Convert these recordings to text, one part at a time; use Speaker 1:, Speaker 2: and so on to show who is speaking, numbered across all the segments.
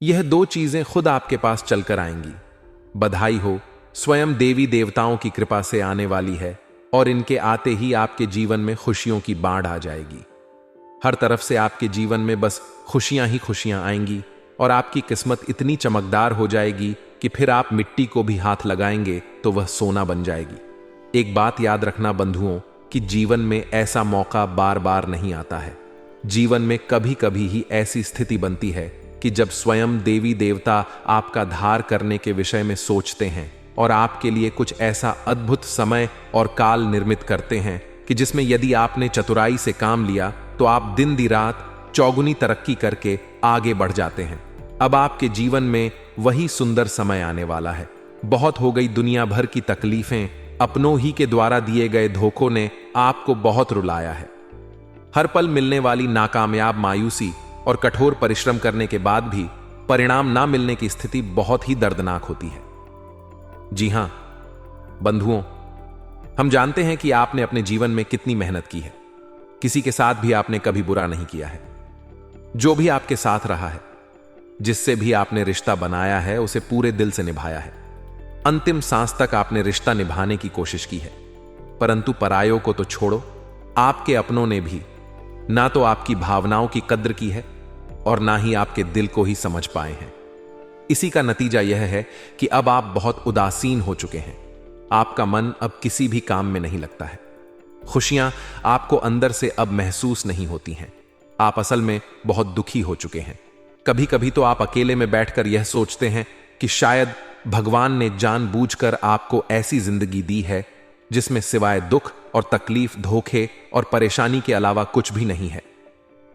Speaker 1: यह दो चीजें खुद आपके पास चलकर आएंगी। बधाई हो, स्वयं देवी देवताओं की कृपा से आने वाली है और इनके आते ही आपके जीवन में खुशियों की बाढ़ आ जाएगी। हर तरफ से आपके जीवन में बस खुशियां ही खुशियां आएंगी और आपकी किस्मत इतनी चमकदार हो जाएगी कि फिर आप मिट्टी को भी हाथ लगाएंगे तो वह सोना बन जाएगी। एक बात याद रखना बंधुओं कि जीवन में ऐसा मौका बार बार नहीं आता है। जीवन में कभी कभी ही ऐसी स्थिति बनती है कि जब स्वयं देवी देवता आपका धार करने के विषय में सोचते हैं और आपके लिए कुछ ऐसा अद्भुत समय और काल निर्मित करते हैं कि जिसमें यदि आपने चतुराई से काम लिया तो आप दिन दी रात चौगुनी तरक्की करके आगे बढ़ जाते हैं। अब आपके जीवन में वही सुंदर समय आने वाला है। बहुत हो गई दुनिया भर की तकलीफें, अपनों ही के द्वारा दिए गए धोखों ने आपको बहुत रुलाया है। हर पल मिलने वाली नाकामयाब मायूसी और कठोर परिश्रम करने के बाद भी परिणाम ना मिलने की स्थिति बहुत ही दर्दनाक होती है। जी हां बंधुओं, हम जानते हैं कि आपने अपने जीवन में कितनी मेहनत की है। किसी के साथ भी आपने कभी बुरा नहीं किया है। जो भी आपके साथ रहा है, जिससे भी आपने रिश्ता बनाया है, उसे पूरे दिल से निभाया है। अंतिम सांस तक आपने रिश्ता निभाने की कोशिश की है। परंतु परायों को तो छोड़ो, आपके अपनों ने भी ना तो आपकी भावनाओं की कद्र की है और ना ही आपके दिल को ही समझ पाए हैं। इसी का नतीजा यह है कि अब आप बहुत उदासीन हो चुके हैं। आपका मन अब किसी भी काम में नहीं लगता है। खुशियां आपको अंदर से अब महसूस नहीं होती हैं। आप असल में बहुत दुखी हो चुके हैं। कभी कभी तो आप अकेले में बैठकर यह सोचते हैं कि शायद भगवान ने जानबूझकर आपको ऐसी जिंदगी दी है जिसमें सिवाय दुख और तकलीफ, धोखे और परेशानी के अलावा कुछ भी नहीं है।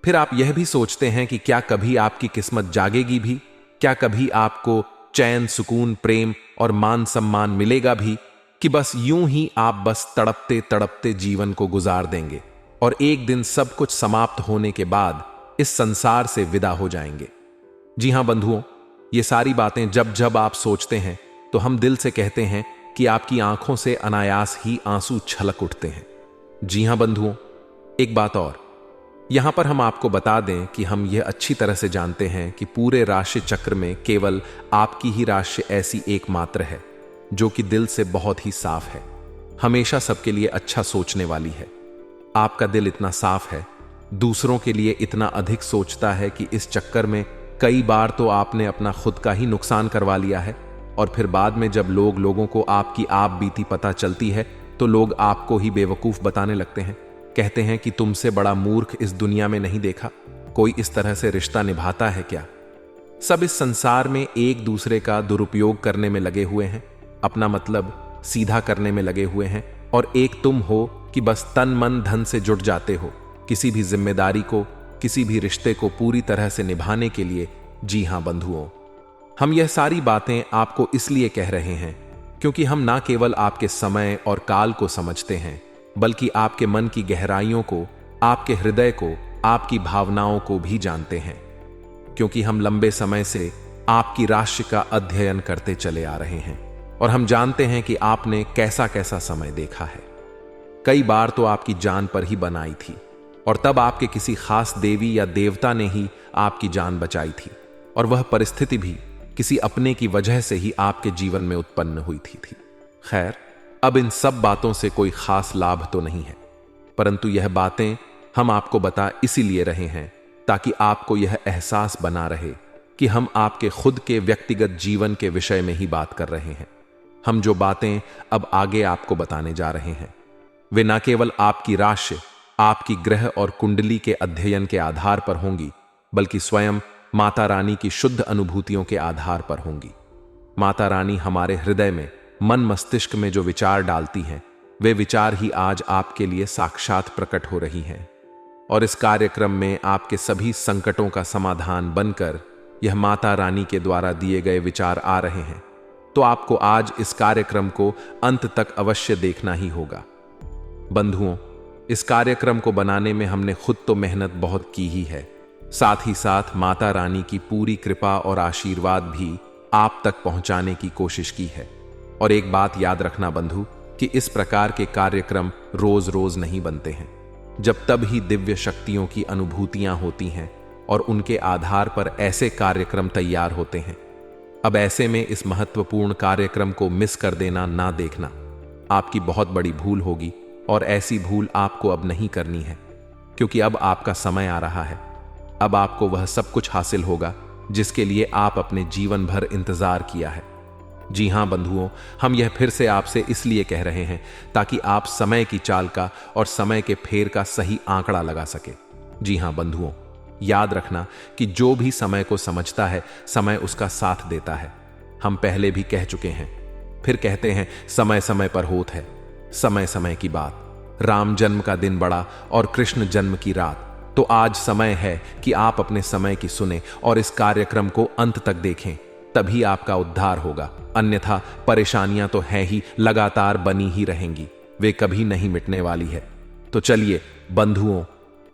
Speaker 1: फिर आप यह भी सोचते हैं कि क्या कभी आपकी किस्मत जागेगी भी? क्या कभी आपको चैन, सुकून, प्रेम और मान सम्मान मिलेगा भी? कि बस यूं ही आप बस तड़पते तड़पते जीवन को गुजार देंगे और एक दिन सब कुछ समाप्त होने के बाद इस संसार से विदा हो जाएंगे। जी हां बंधुओं, ये सारी बातें जब जब आप सोचते हैं तो हम दिल से कहते हैं कि आपकी आंखों से अनायास ही आंसू छलक उठते हैं। जी हां बंधुओं, एक बात और यहां पर हम आपको बता दें कि हम यह अच्छी तरह से जानते हैं कि पूरे राशि चक्र में केवल आपकी ही राशि ऐसी एकमात्र है जो कि दिल से बहुत ही साफ है, हमेशा सबके लिए अच्छा सोचने वाली है। आपका दिल इतना साफ है, दूसरों के लिए इतना अधिक सोचता है कि इस चक्कर में कई बार तो आपने अपना खुद का ही नुकसान करवा लिया है और फिर बाद में जब लोगों को आपकी आप बीती पता चलती है तो लोग आपको ही बेवकूफ बताने लगते हैं। कहते हैं कि तुमसे बड़ा मूर्ख इस दुनिया में नहीं देखा, कोई इस तरह से रिश्ता निभाता है क्या? सब इस संसार में एक दूसरे का दुरुपयोग करने में लगे हुए हैं, अपना मतलब सीधा करने में लगे हुए हैं और एक तुम हो कि बस तन मन धन से जुट जाते हो किसी भी जिम्मेदारी को, किसी भी रिश्ते को पूरी तरह से निभाने के लिए। जी हां बंधुओं, हम यह सारी बातें आपको इसलिए कह रहे हैं क्योंकि हम ना केवल आपके समय और काल को समझते हैं बल्कि आपके मन की गहराइयों को, आपके हृदय को, आपकी भावनाओं को भी जानते हैं। क्योंकि हम लंबे समय से आपकी राशि का अध्ययन करते चले आ रहे हैं और हम जानते हैं कि आपने कैसा कैसा समय देखा है। कई बार तो आपकी जान पर ही बनाई थी और तब आपके किसी खास देवी या देवता ने ही आपकी जान बचाई थी और वह परिस्थिति भी किसी अपने की वजह से ही आपके जीवन में उत्पन्न हुई थी। खैर, अब इन सब बातों से कोई खास लाभ तो नहीं है, परंतु यह बातें हम आपको बता इसीलिए रहे हैं ताकि आपको यह एहसास बना रहे कि हम आपके खुद के व्यक्तिगत जीवन के विषय में ही बात कर रहे हैं। हम जो बातें अब आगे आपको बताने जा रहे हैं वे न केवल आपकी राशि, आपकी ग्रह और कुंडली के अध्ययन के आधार पर होंगी बल्कि स्वयं माता रानी की शुद्ध अनुभूतियों के आधार पर होंगी। माता रानी हमारे हृदय में, मन मस्तिष्क में जो विचार डालती हैं वे विचार ही आज आपके लिए साक्षात प्रकट हो रही हैं और इस कार्यक्रम में आपके सभी संकटों का समाधान बनकर यह माता रानी के द्वारा दिए गए विचार आ रहे हैं। तो आपको आज इस कार्यक्रम को अंत तक अवश्य देखना ही होगा। बंधुओं, इस कार्यक्रम को बनाने में हमने खुद तो मेहनत बहुत की ही है, साथ ही साथ माता रानी की पूरी कृपा और आशीर्वाद भी आप तक पहुंचाने की कोशिश की है। और एक बात याद रखना बंधु कि इस प्रकार के कार्यक्रम रोज रोज नहीं बनते हैं। जब तब ही दिव्य शक्तियों की अनुभूतियां होती हैं और उनके आधार पर ऐसे कार्यक्रम तैयार होते हैं। अब ऐसे में इस महत्वपूर्ण कार्यक्रम को मिस कर देना, ना देखना आपकी बहुत बड़ी भूल होगी, और ऐसी भूल आपको अब नहीं करनी है, क्योंकि अब आपका समय आ रहा है। अब आपको वह सब कुछ हासिल होगा जिसके लिए आप अपने जीवन भर इंतजार किया है। जी हां बंधुओं, हम यह फिर से आपसे इसलिए कह रहे हैं ताकि आप समय की चाल का और समय के फेर का सही आंकड़ा लगा सके। जी हां बंधुओं, याद रखना कि जो भी समय को समझता है, समय उसका साथ देता है। हम पहले भी कह चुके हैं, फिर कहते हैं, समय समय पर होत है, समय समय की बात। राम जन्म का दिन बड़ा और कृष्ण जन्म की रात। तो आज समय है कि आप अपने समय की सुने और इस कार्यक्रम को अंत तक देखें, तभी आपका उद्धार होगा। अन्यथा परेशानियां तो हैं ही, लगातार बनी ही रहेंगी, वे कभी नहीं मिटने वाली है। तो चलिए बंधुओं,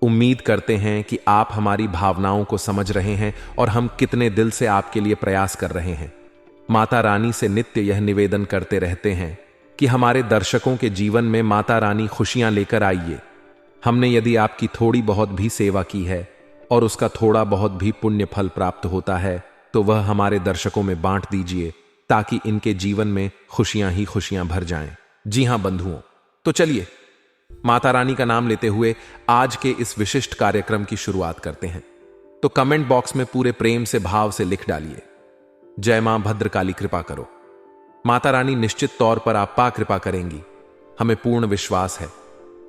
Speaker 1: उम्मीद करते हैं कि आप हमारी भावनाओं को समझ रहे हैं और हम कितने दिल से आपके लिए प्रयास कर रहे हैं। माता रानी से नित्य यह निवेदन करते रहते हैं कि हमारे दर्शकों के जीवन में माता रानी खुशियां लेकर आइए। हमने यदि आपकी थोड़ी बहुत भी सेवा की है और उसका थोड़ा बहुत भी पुण्य फल प्राप्त होता है, तो वह हमारे दर्शकों में बांट दीजिए, ताकि इनके जीवन में खुशियां ही खुशियां भर जाएं। जी हां बंधुओं, तो चलिए माता रानी का नाम लेते हुए आज के इस विशिष्ट कार्यक्रम की शुरुआत करते हैं। तो कमेंट बॉक्स में पूरे प्रेम से, भाव से लिख डालिए, जय मां भद्रकाली कृपा करो। माता रानी निश्चित तौर पर आप पा कृपा करेंगी, हमें पूर्ण विश्वास है।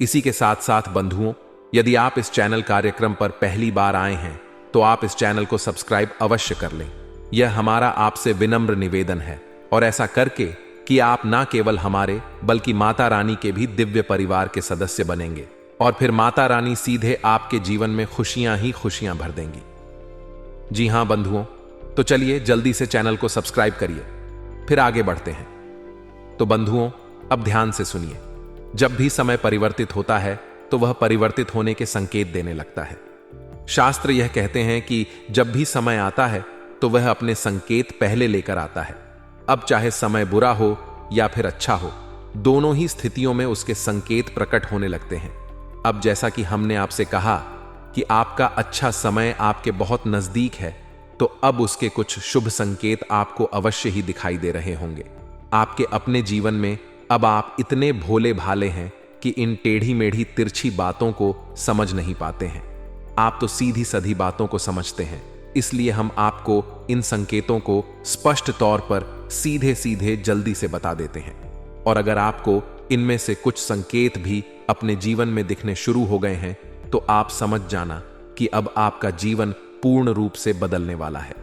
Speaker 1: इसी के साथ साथ बंधुओं, यदि आप इस चैनल कार्यक्रम पर पहली बार आए हैं तो आप इस चैनल को सब्सक्राइब अवश्य कर लें। यह हमारा आपसे विनम्र निवेदन है, और ऐसा करके कि आप ना केवल हमारे बल्कि माता रानी के भी दिव्य परिवार के सदस्य बनेंगे, और फिर माता रानी सीधे आपके जीवन में खुशियां ही खुशियां भर देंगी। जी हां बंधुओं, तो चलिए जल्दी से चैनल को सब्सक्राइब करिए, फिर आगे बढ़ते हैं। तो बंधुओं, अब ध्यान से सुनिए। जब भी समय परिवर्तित होता है तो वह परिवर्तित होने के संकेत देने लगता है। शास्त्र यह कहते हैं कि जब भी समय आता है तो वह अपने संकेत पहले लेकर आता है। अब चाहे समय बुरा हो या फिर अच्छा हो, दोनों ही स्थितियों में उसके संकेत प्रकट होने लगते हैं। अब जैसा कि हमने आपसे कहा कि आपका अच्छा समय आपके बहुत नजदीक है, तो अब उसके कुछ शुभ संकेत आपको अवश्य ही दिखाई दे रहे होंगे। आपके अपने जीवन में अब आप इतने भोले भाले हैं कि इन टेढ़ी मेढ़ी तिरछी बातों को समझ नहीं पाते हैं। आप तो सीधी साधी बातों को समझते हैं, इसलिए हम आपको इन संकेतों को स्पष्ट तौर पर सीधे सीधे जल्दी से बता देते हैं। और अगर आपको इनमें से कुछ संकेत भी अपने जीवन में दिखने शुरू हो गए हैं, तो आप समझ जाना कि अब आपका जीवन पूर्ण रूप से बदलने वाला है।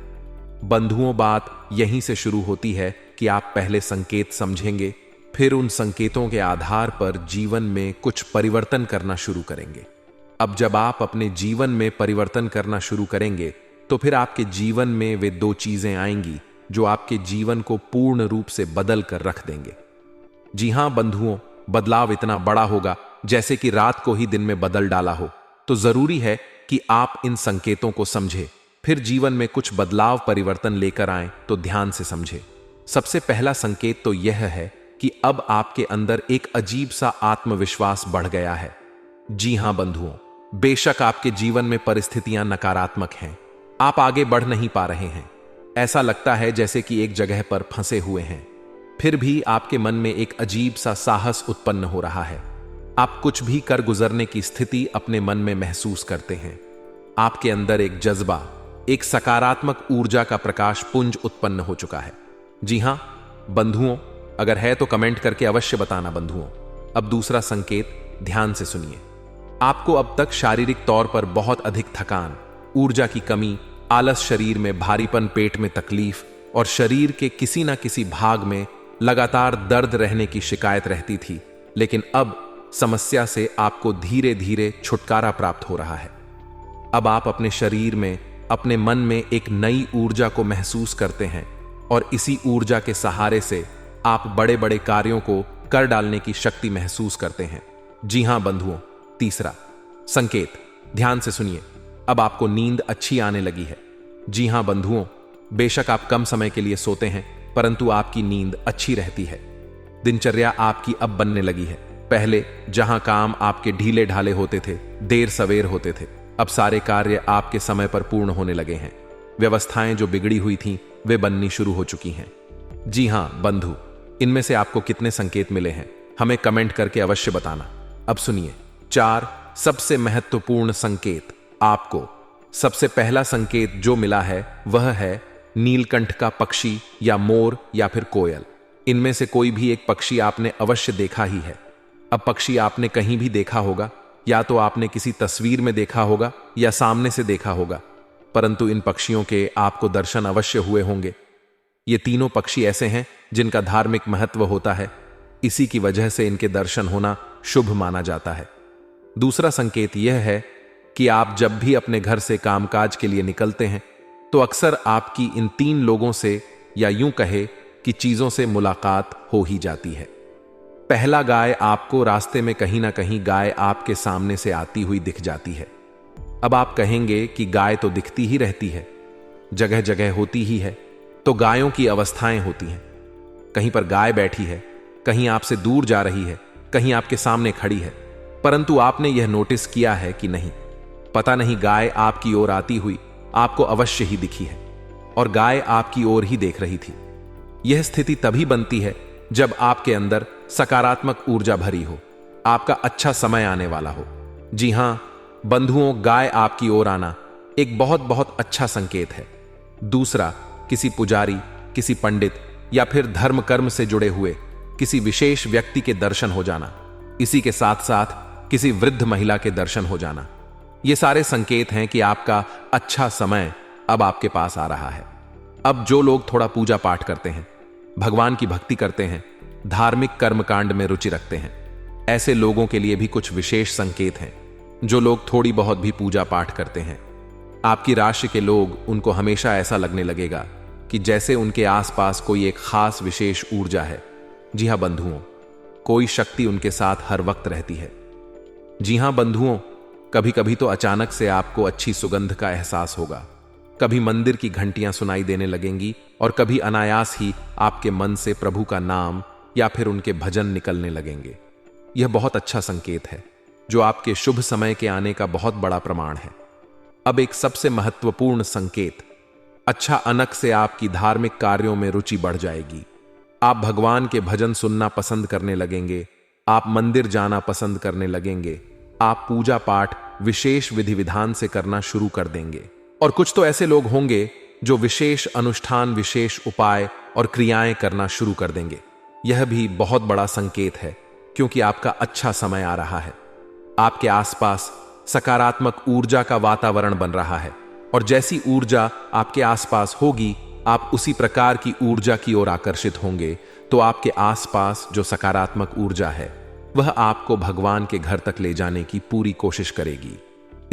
Speaker 1: बंधुओं, बात यहीं से शुरू होती है कि आप पहले संकेत समझेंगे, फिर उन संकेतों के आधार पर जीवन में कुछ परिवर्तन करना शुरू करेंगे। अब जब आप अपने जीवन में परिवर्तन करना शुरू करेंगे, तो फिर आपके जीवन में वे दो चीजें आएंगी जो आपके जीवन को पूर्ण रूप से बदल कर रख देंगे। जी हां बंधुओं, बदलाव इतना बड़ा होगा जैसे कि रात को ही दिन में बदल डाला हो। तो जरूरी है कि आप इन संकेतों को समझें, फिर जीवन में कुछ बदलाव परिवर्तन लेकर आएं। तो ध्यान से समझें। सबसे पहला संकेत तो यह है कि अब आपके अंदर एक अजीब सा आत्मविश्वास बढ़ गया है। जी हां बंधुओं, बेशक आपके जीवन में परिस्थितियां नकारात्मक हैं, आप आगे बढ़ नहीं पा रहे हैं, ऐसा लगता है जैसे कि एक जगह पर फंसे हुए हैं, फिर भी आपके मन में एक अजीब सा साहस उत्पन्न हो रहा है। आप कुछ भी कर गुजरने की स्थिति अपने मन में महसूस करते हैं। आपके अंदर एक जज्बा, एक सकारात्मक ऊर्जा का प्रकाश पुंज उत्पन्न हो चुका है। जी हां बंधुओं, अगर है तो कमेंट करके अवश्य बताना बंधुओं। अब दूसरा संकेत ध्यान से सुनिए। आपको अब तक शारीरिक तौर पर बहुत अधिक थकान, ऊर्जा की कमी, आलस, शरीर में भारीपन, पेट में तकलीफ और शरीर के किसी न किसी भाग में लगातार दर्द रहने की शिकायत रहती थी, लेकिन अब समस्या से आपको धीरे धीरे छुटकारा प्राप्त हो रहा है। अब आप अपने शरीर में, अपने मन में एक नई ऊर्जा को महसूस करते हैं, और इसी ऊर्जा के सहारे से आप बड़े बड़े कार्यों को कर डालने की शक्ति महसूस करते हैं। जी हां बंधुओं, तीसरा संकेत ध्यान से सुनिए। अब आपको नींद अच्छी आने लगी है। जी हां बंधुओं, बेशक आप कम समय के लिए सोते हैं, परंतु आपकी नींद अच्छी रहती है। दिनचर्या आपकी अब बनने लगी है। पहले जहां काम आपके ढीले ढाले होते थे, देर सवेर होते थे, अब सारे कार्य आपके समय पर पूर्ण होने लगे हैं। व्यवस्थाएं जो बिगड़ी हुई थीं, वे बननी शुरू हो चुकी हैं। जी हां बंधु, इनमें से आपको कितने संकेत मिले हैं, हमें कमेंट करके अवश्य बताना। अब सुनिए 4 सबसे महत्वपूर्ण संकेत। आपको सबसे पहला संकेत जो मिला है वह है नीलकंठ का पक्षी या मोर या फिर कोयल। इनमें से कोई भी एक पक्षी आपने अवश्य देखा ही है। अब पक्षी आपने कहीं भी देखा होगा, या तो आपने किसी तस्वीर में देखा होगा या सामने से देखा होगा, परंतु इन पक्षियों के आपको दर्शन अवश्य हुए होंगे। ये तीनों पक्षी ऐसे हैं जिनका धार्मिक महत्व होता है, इसी की वजह से इनके दर्शन होना शुभ माना जाता है। दूसरा संकेत यह है कि आप जब भी अपने घर से कामकाज के लिए निकलते हैं तो अक्सर आपकी इन 3 लोगों से, या यूं कहे कि चीजों से मुलाकात हो ही जाती है। पहला, गाय आपको रास्ते में कहीं ना कहीं गाय आपके सामने से आती हुई दिख जाती है। अब आप कहेंगे कि गाय तो दिखती ही रहती है, जगह जगह होती ही है, तो गायों की अवस्थाएं होती हैं। कहीं पर गाय बैठी है, कहीं आपसे दूर जा रही है, कहीं आपके सामने खड़ी है, परंतु आपने यह नोटिस किया है कि नहीं, पता नहीं गाय आपकी ओर आती हुई आपको अवश्य ही दिखी है और गाय आपकी ओर ही देख रही थी। यह स्थिति तभी बनती है जब आपके अंदर सकारात्मक ऊर्जा भरी हो, आपका अच्छा समय आने वाला हो। जी हां बंधुओं, गाय आपकी ओर आना एक बहुत बहुत अच्छा संकेत है। दूसरा, किसी पुजारी, किसी पंडित या फिर धर्म कर्म से जुड़े हुए किसी विशेष व्यक्ति के दर्शन हो जाना, इसी के साथ साथ किसी वृद्ध महिला के दर्शन हो जाना, ये सारे संकेत हैं कि आपका अच्छा समय अब आपके पास आ रहा है। अब जो लोग थोड़ा पूजा पाठ करते हैं, भगवान की भक्ति करते हैं, धार्मिक कर्मकांड में रुचि रखते हैं, ऐसे लोगों के लिए भी कुछ विशेष संकेत हैं। जो लोग थोड़ी बहुत भी पूजा पाठ करते हैं, आपकी राशि के लोग, उनको हमेशा ऐसा लगने लगेगा कि जैसे उनके आसपास कोई एक खास विशेष ऊर्जा है। जी हां बंधुओं, कोई शक्ति उनके साथ हर वक्त रहती है। जी हां बंधुओं, कभी कभी तो अचानक से आपको अच्छी सुगंध का एहसास होगा, कभी मंदिर की घंटियां सुनाई देने लगेंगी और कभी अनायास ही आपके मन से प्रभु का नाम या फिर उनके भजन निकलने लगेंगे। यह बहुत अच्छा संकेत है, जो आपके शुभ समय के आने का बहुत बड़ा प्रमाण है। अब एक सबसे महत्वपूर्ण संकेत, अच्छा अनक से आपकी धार्मिक कार्यों में रुचि बढ़ जाएगी। आप भगवान के भजन सुनना पसंद करने लगेंगे, आप मंदिर जाना पसंद करने लगेंगे, आप पूजा पाठ विशेष विधि विधान से करना शुरू कर देंगे। और कुछ तो ऐसे लोग होंगे जो विशेष अनुष्ठान, विशेष उपाय और क्रियाएं करना शुरू कर देंगे। यह भी बहुत बड़ा संकेत है, क्योंकि आपका अच्छा समय आ रहा है। आपके आसपास सकारात्मक ऊर्जा का वातावरण बन रहा है, और जैसी ऊर्जा आपके आसपास होगी, आप उसी प्रकार की ऊर्जा की ओर आकर्षित होंगे। तो आपके आसपास जो सकारात्मक ऊर्जा है, वह आपको भगवान के घर तक ले जाने की पूरी कोशिश करेगी।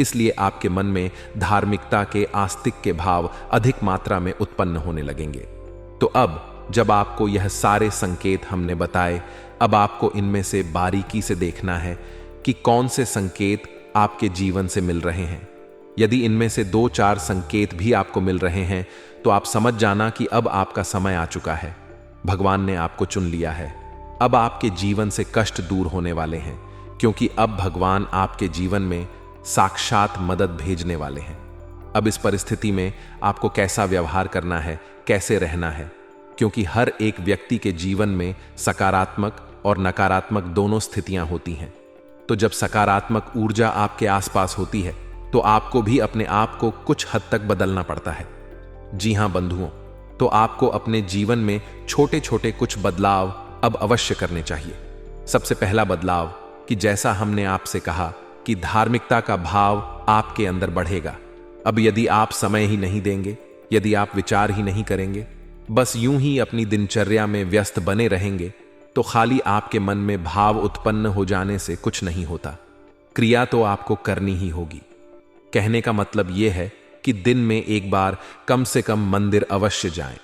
Speaker 1: इसलिए आपके मन में धार्मिकता के, आस्तिक के भाव अधिक मात्रा में उत्पन्न होने लगेंगे। तो अब जब आपको यह सारे संकेत हमने बताए, अब आपको इनमें से बारीकी से देखना है कि कौन से संकेत आपके जीवन से मिल रहे हैं। यदि इनमें से 2-4 संकेत भी आपको मिल रहे हैं, तो आप समझ जाना कि अब आपका समय आ चुका है। भगवान ने आपको चुन लिया है। अब आपके जीवन से कष्ट दूर होने वाले हैं, क्योंकि अब भगवान आपके जीवन में साक्षात मदद भेजने वाले हैं। अब इस परिस्थिति में आपको कैसा व्यवहार करना है, कैसे रहना है, क्योंकि हर एक व्यक्ति के जीवन में सकारात्मक और नकारात्मक दोनों स्थितियां होती हैं। तो जब सकारात्मक ऊर्जा आपके आसपास होती है, तो आपको भी अपने आप को कुछ हद तक बदलना पड़ता है। जी हां बंधुओं, तो आपको अपने जीवन में छोटे छोटे कुछ बदलाव अब अवश्य करने चाहिए। सबसे पहला बदलाव, कि जैसा हमने आपसे कहा कि धार्मिकता का भाव आपके अंदर बढ़ेगा। अब यदि आप समय ही नहीं देंगे, यदि आप विचार ही नहीं करेंगे, बस यूं ही अपनी दिनचर्या में व्यस्त बने रहेंगे, तो खाली आपके मन में भाव उत्पन्न हो जाने से कुछ नहीं होता। क्रिया तो आपको करनी ही होगी। कहने का मतलब यह है कि दिन में एक बार कम से कम मंदिर अवश्य जाएं।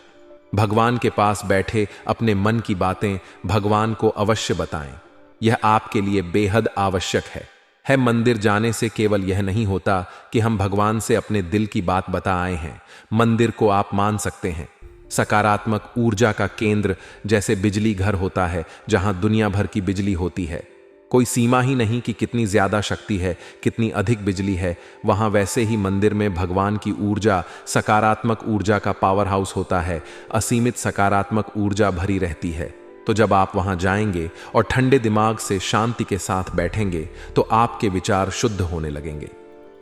Speaker 1: भगवान के पास बैठे अपने मन की बातें भगवान को अवश्य बताएं। यह आपके लिए बेहद आवश्यक है। मंदिर जाने से केवल यह नहीं होता कि हम भगवान से अपने दिल की बात बता आए हैं। मंदिर को आप मान सकते हैं सकारात्मक ऊर्जा का केंद्र, जैसे बिजली घर होता है जहां दुनिया भर की बिजली होती है। कोई सीमा ही नहीं कि कितनी ज्यादा शक्ति है, कितनी अधिक बिजली है। वहां वैसे ही मंदिर में भगवान की ऊर्जा, सकारात्मक ऊर्जा का पावर हाउस होता है। असीमित सकारात्मक ऊर्जा भरी रहती है। तो जब आप वहां जाएंगे और ठंडे दिमाग से शांति के साथ बैठेंगे तो आपके विचार शुद्ध होने लगेंगे।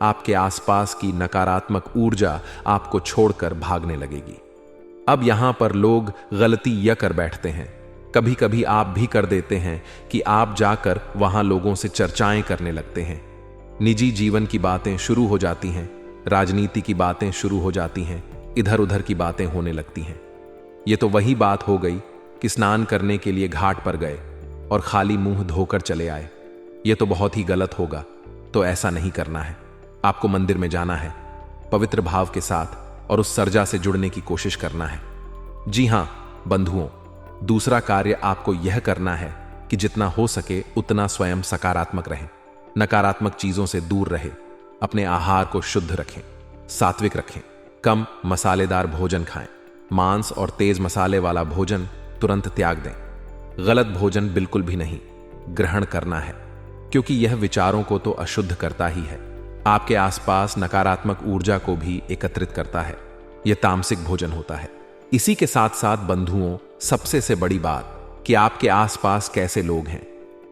Speaker 1: आपके आसपास की नकारात्मक ऊर्जा आपको छोड़कर भागने लगेगी। अब यहां पर लोग गलती यह कर बैठते हैं, कभी कभी आप भी कर देते हैं कि आप जाकर वहां लोगों से चर्चाएं करने लगते हैं। निजी जीवन की बातें शुरू हो जाती हैं, राजनीति की बातें शुरू हो जाती हैं, इधर उधर की बातें होने लगती हैं। ये तो वही बात हो गई कि स्नान करने के लिए घाट पर गए और खाली मुंह धोकर चले आए। ये तो बहुत ही गलत होगा। तो ऐसा नहीं करना है। आपको मंदिर में जाना है, पवित्र भाव के साथ, और उस सर्जा से जुड़ने की कोशिश करना है। जी हां बंधुओं, दूसरा कार्य आपको यह करना है कि जितना हो सके उतना स्वयं सकारात्मक रहें, नकारात्मक चीजों से दूर रहे, अपने आहार को शुद्ध रखें, सात्विक रखें, कम मसालेदार भोजन खाएं, मांस और तेज मसाले वाला भोजन तुरंत त्याग दें। गलत भोजन बिल्कुल भी नहीं ग्रहण करना है, क्योंकि यह विचारों को तो अशुद्ध करता ही है, आपके आसपास नकारात्मक ऊर्जा को भी एकत्रित करता है। यह तामसिक भोजन होता है। इसी के साथ साथ बंधुओं, सबसे से बड़ी बात कि आपके आसपास कैसे लोग हैं,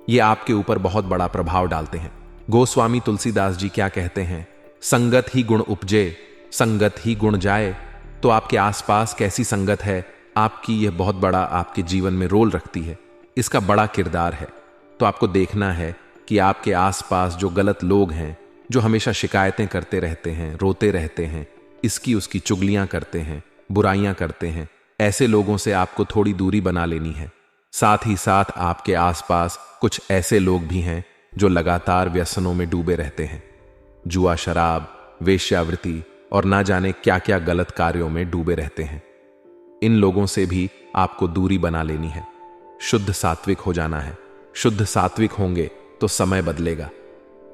Speaker 1: यह आपके ऊपर बहुत बड़ा प्रभाव डालते हैं। गोस्वामी तुलसीदास जी क्या कहते हैं? संगत ही गुण उपजे, संगत ही गुण जाए। तो आपके आसपास कैसी संगत है, आपकी यह बहुत बड़ा आपके जीवन में रोल रखती है, इसका बड़ा किरदार है। तो आपको देखना है कि आपके आसपास जो गलत लोग हैं, जो हमेशा शिकायतें करते रहते हैं, रोते रहते हैं, इसकी उसकी चुगलियां करते हैं, बुराइयां करते हैं, ऐसे लोगों से आपको थोड़ी दूरी बना लेनी है। साथ ही साथ आपके आसपास कुछ ऐसे लोग भी हैं जो लगातार व्यसनों में डूबे रहते हैं, जुआ, शराब, वेश्यावृत्ति और ना जाने क्या क्या गलत कार्यों में डूबे रहते हैं। इन लोगों से भी आपको दूरी बना लेनी है, शुद्ध सात्विक हो जाना है। शुद्ध सात्विक होंगे तो समय बदलेगा।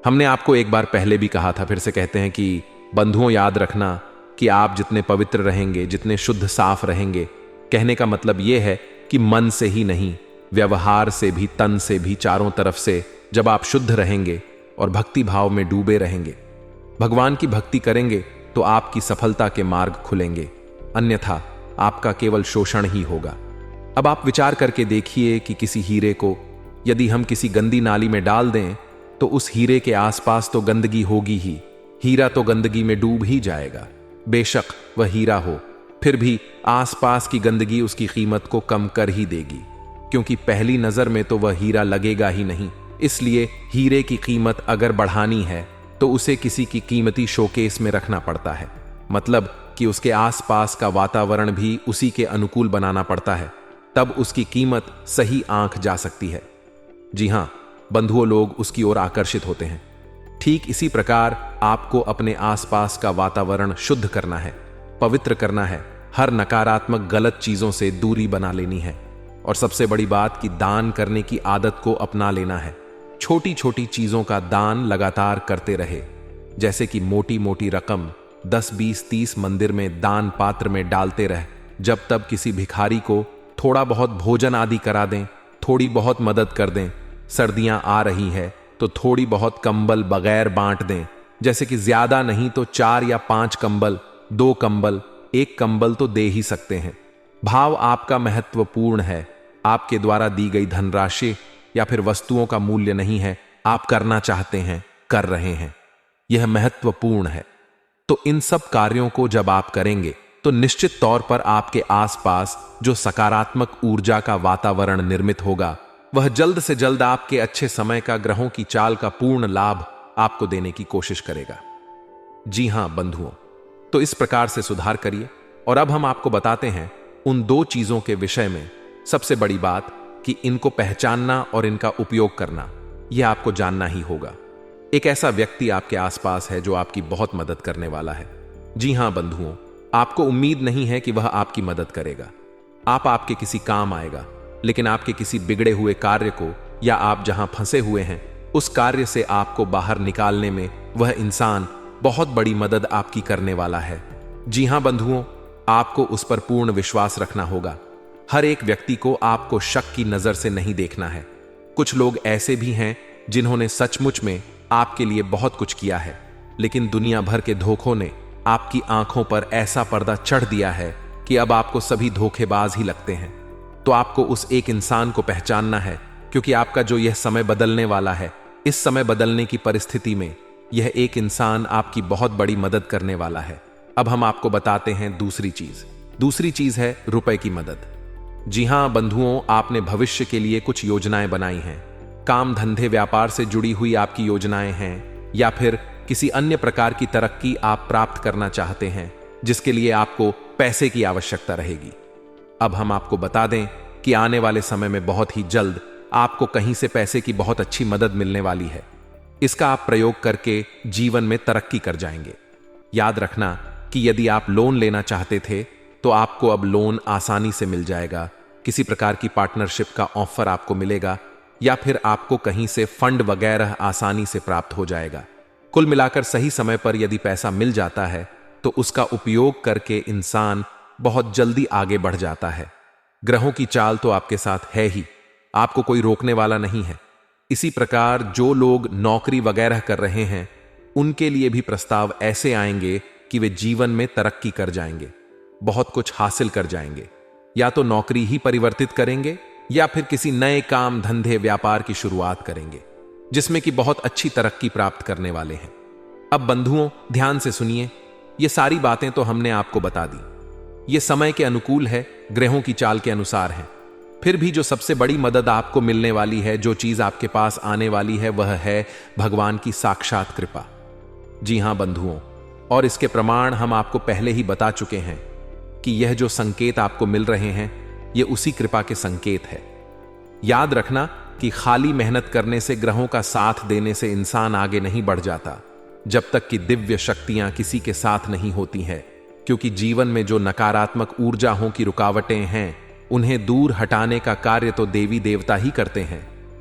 Speaker 1: हमने आपको एक बार पहले भी कहा था, फिर से कहते हैं कि बंधुओं याद रखना कि आप जितने पवित्र रहेंगे, जितने शुद्ध साफ रहेंगे, कहने का मतलब यह है कि मन से ही नहीं, व्यवहार से भी, तन से भी, चारों तरफ से जब आप शुद्ध रहेंगे और भक्ति भाव में डूबे रहेंगे, भगवान की भक्ति करेंगे, तो आपकी सफलता के मार्ग खुलेंगे। अन्यथा आपका केवल शोषण ही होगा। अब आप विचार करके देखिए कि किसी हीरे को यदि हम किसी गंदी नाली में डाल दें तो उस हीरे के आसपास तो गंदगी होगी ही, हीरा तो गंदगी में डूब ही जाएगा। बेशक वह हीरा हो, फिर भी आसपास की गंदगी उसकी कीमत को कम कर ही देगी, क्योंकि पहली नजर में तो वह हीरा लगेगा ही नहीं। इसलिए हीरे की कीमत अगर बढ़ानी है तो उसे किसी की कीमती शोकेस में रखना पड़ता है, मतलब कि उसके आसपास का वातावरण भी उसी के अनुकूल बनाना पड़ता है, तब उसकी कीमत सही आंक जा सकती है। जी हां बंधुओं, लोग उसकी ओर आकर्षित होते हैं। ठीक इसी प्रकार आपको अपने आसपास का वातावरण शुद्ध करना है, पवित्र करना है, हर नकारात्मक गलत चीजों से दूरी बना लेनी है। और सबसे बड़ी बात कि दान करने की आदत को अपना लेना है। छोटी छोटी चीजों का दान लगातार करते रहे, जैसे कि मोटी मोटी रकम 10, 20, 30 मंदिर में दान पात्र में डालते रहे, जब तब किसी भिखारी को थोड़ा बहुत भोजन आदि करा दें, थोड़ी बहुत मदद कर दें। सर्दियां आ रही है तो थोड़ी बहुत कंबल बगैर बांट दें, जैसे कि ज्यादा नहीं तो 4 या 5 कंबल, 2 कंबल, 1 कंबल तो दे ही सकते हैं। भाव आपका महत्वपूर्ण है, आपके द्वारा दी गई धनराशि या फिर वस्तुओं का मूल्य नहीं है, आप करना चाहते हैं, कर रहे हैं, यह महत्वपूर्ण है। तो इन सब कार्यों को जब आप करेंगे तो निश्चित तौर पर आपके आसपास जो सकारात्मक ऊर्जा का वातावरण निर्मित होगा, वह जल्द से जल्द आपके अच्छे समय का, ग्रहों की चाल का पूर्ण लाभ आपको देने की कोशिश करेगा। जी हां बंधुओं, तो इस प्रकार से सुधार करिए। और अब हम आपको बताते हैं उन 2 चीजों के विषय में। सबसे बड़ी बात कि इनको पहचानना और इनका उपयोग करना, यह आपको जानना ही होगा। एक ऐसा व्यक्ति आपके आसपास है जो आपकी बहुत मदद करने वाला है। जी हां बंधुओं, आपको उम्मीद नहीं है कि वह आपकी मदद करेगा, आपके किसी काम आएगा, लेकिन आपके किसी बिगड़े हुए कार्य को या आप जहां फंसे हुए हैं उस कार्य से आपको बाहर निकालने में वह इंसान बहुत बड़ी मदद आपकी करने वाला है। जी हां बंधुओं, आपको उस पर पूर्ण विश्वास रखना होगा। हर एक व्यक्ति को आपको शक की नजर से नहीं देखना है। कुछ लोग ऐसे भी हैं जिन्होंने सचमुच में आपके लिए बहुत कुछ किया है, लेकिन दुनिया भर के धोखों ने आपकी आंखों पर ऐसा पर्दा चढ़ दिया है कि अब आपको सभी धोखेबाज ही लगते हैं। तो आपको उस एक इंसान को पहचानना है, क्योंकि आपका जो यह समय बदलने वाला है, इस समय बदलने की परिस्थिति में यह एक इंसान आपकी बहुत बड़ी मदद करने वाला है। अब हम आपको बताते हैं दूसरी चीज है रुपए की मदद। जी हां बंधुओं, आपने भविष्य के लिए कुछ योजनाएं बनाई हैं। काम धंधे व्यापार से जुड़ी हुई आपकी योजनाएं हैं, या फिर किसी अन्य प्रकार की तरक्की आप प्राप्त करना चाहते हैं, जिसके लिए आपको पैसे की आवश्यकता रहेगी। अब हम आपको बता दें कि आने वाले समय में बहुत ही जल्द आपको कहीं से पैसे की बहुत अच्छी मदद मिलने वाली है। इसका आप प्रयोग करके जीवन में तरक्की कर जाएंगे। याद रखना कि यदि आप लोन लेना चाहते थे तो आपको अब लोन आसानी से मिल जाएगा। किसी प्रकार की पार्टनरशिप का ऑफर आपको मिलेगा, या फिर आपको कहीं से फंड वगैरह आसानी से प्राप्त हो जाएगा। कुल मिलाकर सही समय पर यदि पैसा मिल जाता है तो उसका उपयोग करके इंसान बहुत जल्दी आगे बढ़ जाता है। ग्रहों की चाल तो आपके साथ है ही, आपको कोई रोकने वाला नहीं है। इसी प्रकार जो लोग नौकरी वगैरह कर रहे हैं, उनके लिए भी प्रस्ताव ऐसे आएंगे कि वे जीवन में तरक्की कर जाएंगे, बहुत कुछ हासिल कर जाएंगे। या तो नौकरी ही परिवर्तित करेंगे, या फिर किसी नए काम धंधे व्यापार की शुरुआत करेंगे, जिसमें कि बहुत अच्छी तरक्की प्राप्त करने वाले हैं। अब बंधुओं ध्यान से सुनिए, ये सारी बातें तो हमने आपको बता दी। ये समय के अनुकूल है, ग्रहों की चाल के अनुसार है। फिर भी जो सबसे बड़ी मदद आपको मिलने वाली है, जो चीज आपके पास आने वाली है, वह है भगवान की साक्षात कृपा। जी हां बंधुओं, और इसके प्रमाण हम आपको पहले ही बता चुके हैं कि यह जो संकेत आपको मिल रहे हैं, ये उसी कृपा के संकेत है। याद रखना कि खाली मेहनत करने से, ग्रहों का साथ देने से इंसान आगे नहीं बढ़ जाता, जब तक कि दिव्य शक्तियां किसी के साथ नहीं होती हैं। क्योंकि जीवन में जो नकारात्मक ऊर्जाओं की रुकावटें हैं, उन्हें दूर हटाने का कार्य तो देवी देवता ही करते हैं।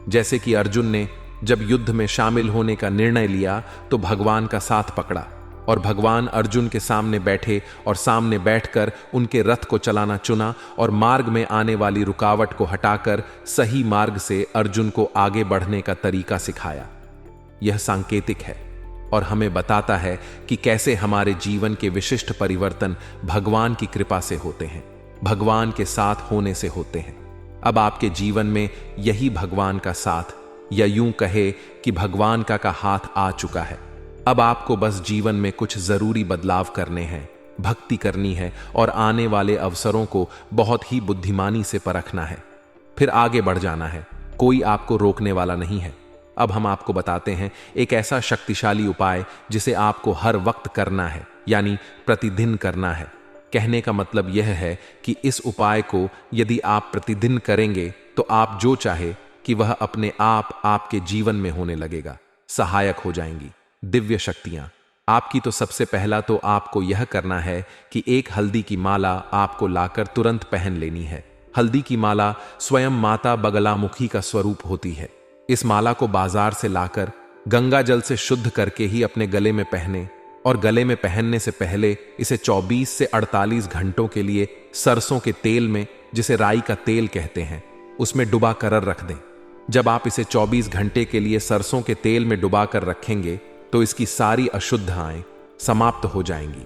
Speaker 1: जैसे कि अर्जुन ने जब युद्ध में शामिल होने का निर्णय लिया तो भगवान का साथ पकड़ा, और भगवान अर्जुन के सामने बैठे और सामने बैठकर उनके रथ को चलाना चुना, और मार्ग में आने वाली रुकावट को हटाकर सही मार्ग से अर्जुन को आगे बढ़ने का तरीका सिखाया। यह सांकेतिक है और हमें बताता है कि कैसे हमारे जीवन के विशिष्ट परिवर्तन भगवान की कृपा से होते हैं, भगवान के साथ होने से होते हैं। अब आपके जीवन में यही भगवान का साथ, या यूं कहे कि भगवान का हाथ आ चुका है। अब आपको बस जीवन में कुछ जरूरी बदलाव करने हैं, भक्ति करनी है, और आने वाले अवसरों को बहुत ही बुद्धिमानी से परखना है, फिर आगे बढ़ जाना है। कोई आपको रोकने वाला नहीं है। अब हम आपको बताते हैं एक ऐसा शक्तिशाली उपाय जिसे आपको हर वक्त करना है, यानी प्रतिदिन करना है। कहने का मतलब यह है कि इस उपाय को यदि आप प्रतिदिन करेंगे तो आप जो चाहे कि वह अपने आप आपके जीवन में होने लगेगा, सहायक हो जाएंगी दिव्य शक्तियां आपकी। तो सबसे पहला तो आपको यह करना है कि एक हल्दी की माला आपको लाकर तुरंत पहन लेनी है। हल्दी की माला स्वयं माता बगलामुखी का स्वरूप होती है। इस माला को बाजार से लाकर गंगा जल से शुद्ध करके ही अपने गले में पहने, और गले में पहनने से पहले इसे 24 से 48 घंटों के लिए सरसों के तेल में, जिसे राई का तेल कहते हैं, उसमें डुबा कर रख दें। जब आप इसे 24 घंटे के लिए सरसों के तेल में डुबा कर रखेंगे तो इसकी सारी अशुद्धताएं समाप्त हो जाएंगी।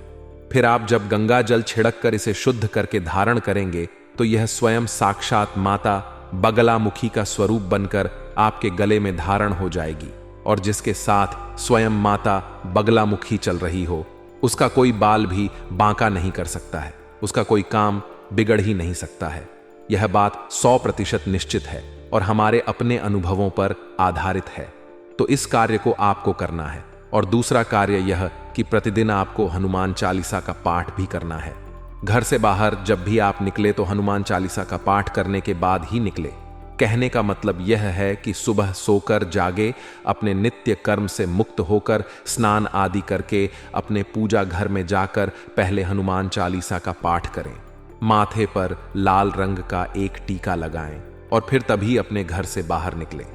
Speaker 1: फिर आप जब गंगा जल छिड़क कर इसे शुद्ध करके धारण करेंगे तो यह स्वयं साक्षात माता बगलामुखी का स्वरूप बनकर आपके गले में धारण हो जाएगी, और जिसके साथ स्वयं माता बगलामुखी चल रही हो, उसका कोई बाल भी बांका नहीं कर सकता है, उसका कोई काम बिगड़ ही नहीं सकता है। यह बात 100% निश्चित है और हमारे अपने अनुभवों पर आधारित है। तो इस कार्य को आपको करना है। और दूसरा कार्य यह कि प्रतिदिन आपको हनुमान चालीसा का पाठ भी करना है। घर से बाहर जब भी आप निकले तो हनुमान चालीसा का पाठ करने के बाद ही निकले। कहने का मतलब यह है कि सुबह सोकर जागे, अपने नित्य कर्म से मुक्त होकर स्नान आदि करके अपने पूजा घर में जाकर पहले हनुमान चालीसा का पाठ करें, माथे पर लाल रंग का एक टीका लगाएं, और फिर तभी अपने घर से बाहर निकलें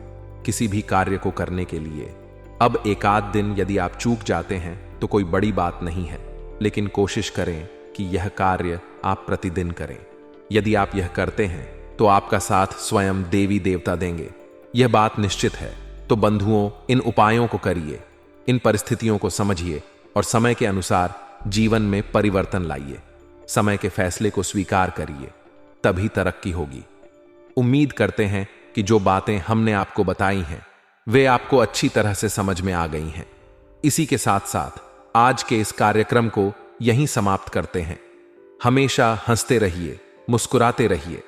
Speaker 1: किसी भी कार्य को करने के लिए। अब एक आध दिन यदि आप चूक जाते हैं तो कोई बड़ी बात नहीं है, लेकिन कोशिश करें कि यह कार्य आप प्रतिदिन करें। यदि आप यह करते हैं तो आपका साथ स्वयं देवी देवता देंगे, यह बात निश्चित है। तो बंधुओं, इन उपायों को करिए, इन परिस्थितियों को समझिए और समय के अनुसार जीवन में परिवर्तन लाइए। समय के फैसले को स्वीकार करिए, तभी तरक्की होगी। उम्मीद करते हैं कि जो बातें हमने आपको बताई हैं वे आपको अच्छी तरह से समझ में आ गई हैं। इसी के साथ साथ आज के इस कार्यक्रम को यहीं समाप्त करते हैं। हमेशा हंसते रहिए, मुस्कुराते रहिए,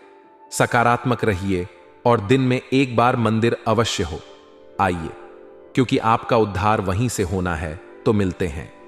Speaker 1: सकारात्मक रहिए और दिन में एक बार मंदिर अवश्य हो आइए, क्योंकि आपका उद्धार वहीं से होना है। तो मिलते हैं।